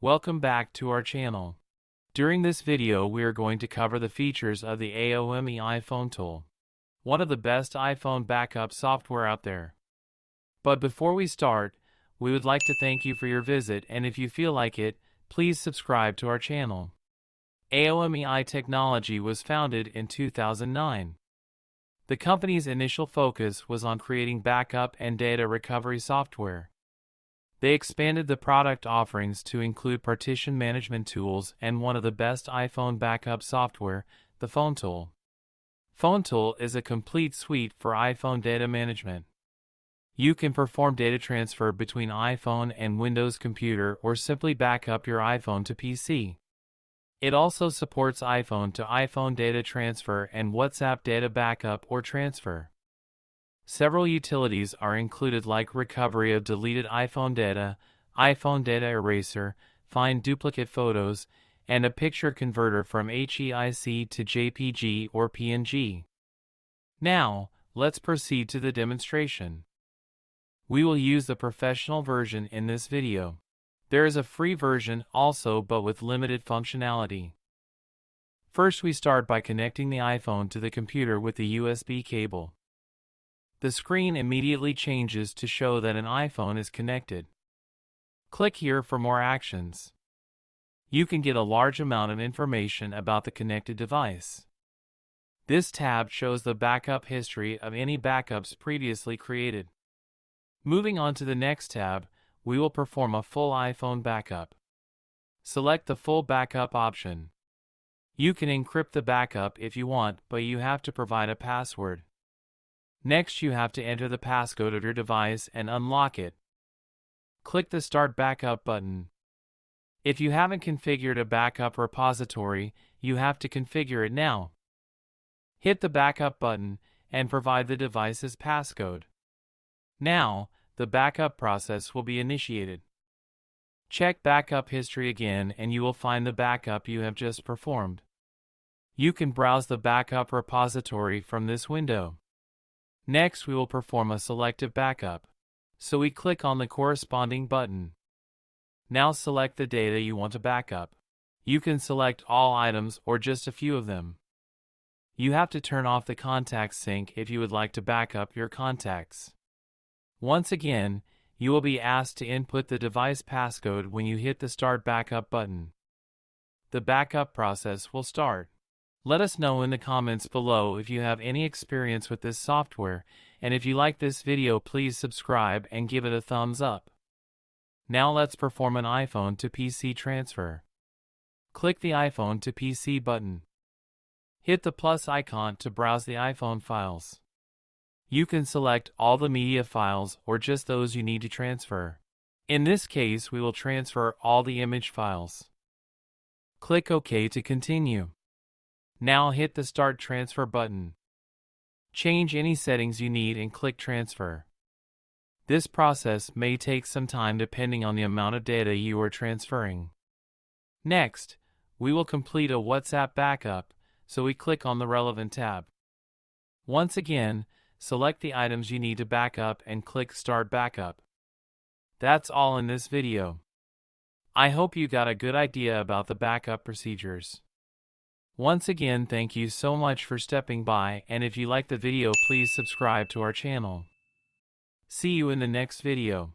Welcome back to our channel. During this video we are going to cover the features of the AOMEI FoneTool, one of the best iPhone backup software out there. But before we start, we would like to thank you for your visit, and if you feel like it, please subscribe to our channel. AOMEI technology was founded in 2009. The company's initial focus was on creating backup and data recovery software. They expanded the product offerings to include partition management tools and one of the best iPhone backup software, the FoneTool. FoneTool is a complete suite for iPhone data management. You can perform data transfer between iPhone and Windows computer or simply back up your iPhone to PC. It also supports iPhone to iPhone data transfer and WhatsApp data backup or transfer. Several utilities are included like recovery of deleted iPhone data Data Eraser, find duplicate photos, and a picture converter from HEIC to JPG or PNG. Now, let's proceed to the demonstration. We will use the professional version in this video. There is a free version also, but with limited functionality. First, we start by connecting the iPhone to the computer with the USB cable. The screen immediately changes to show that an iPhone is connected. Click here for more actions. You can get a large amount of information about the connected device. This tab shows the backup history of any backups previously created. Moving on to the next tab, we will perform a full iPhone backup. Select the full backup option. You can encrypt the backup if you want, but you have to provide a password. Next, you have to enter the passcode of your device and unlock it. Click the Start Backup button. If you haven't configured a backup repository, you have to configure it now. Hit the Backup button and provide the device's passcode. Now, the backup process will be initiated. Check Backup History again and you will find the backup you have just performed. You can browse the backup repository from this window. Next, we will perform a selective backup, so we click on the corresponding button. Now select the data you want to backup. You can select all items or just a few of them. You have to turn off the contact sync if you would like to back up your contacts. Once again, you will be asked to input the device passcode when you hit the Start Backup button. The backup process will start. Let us know in the comments below if you have any experience with this software, and if you like this video, please subscribe and give it a thumbs up. Now let's perform an iPhone to PC transfer. Click the iPhone to PC button. Hit the plus icon to browse the iPhone files. You can select all the media files or just those you need to transfer. In this case, we will transfer all the image files. Click OK to continue. Now hit the Start Transfer button. Change any settings you need and click Transfer. This process may take some time depending on the amount of data you are transferring. Next, we will complete a WhatsApp backup, so we click on the relevant tab. Once again, select the items you need to back up and click Start Backup. That's all in this video. I hope you got a good idea about the backup procedures. Once again, thank you so much for stepping by, and if you like the video, please subscribe to our channel. See you in the next video.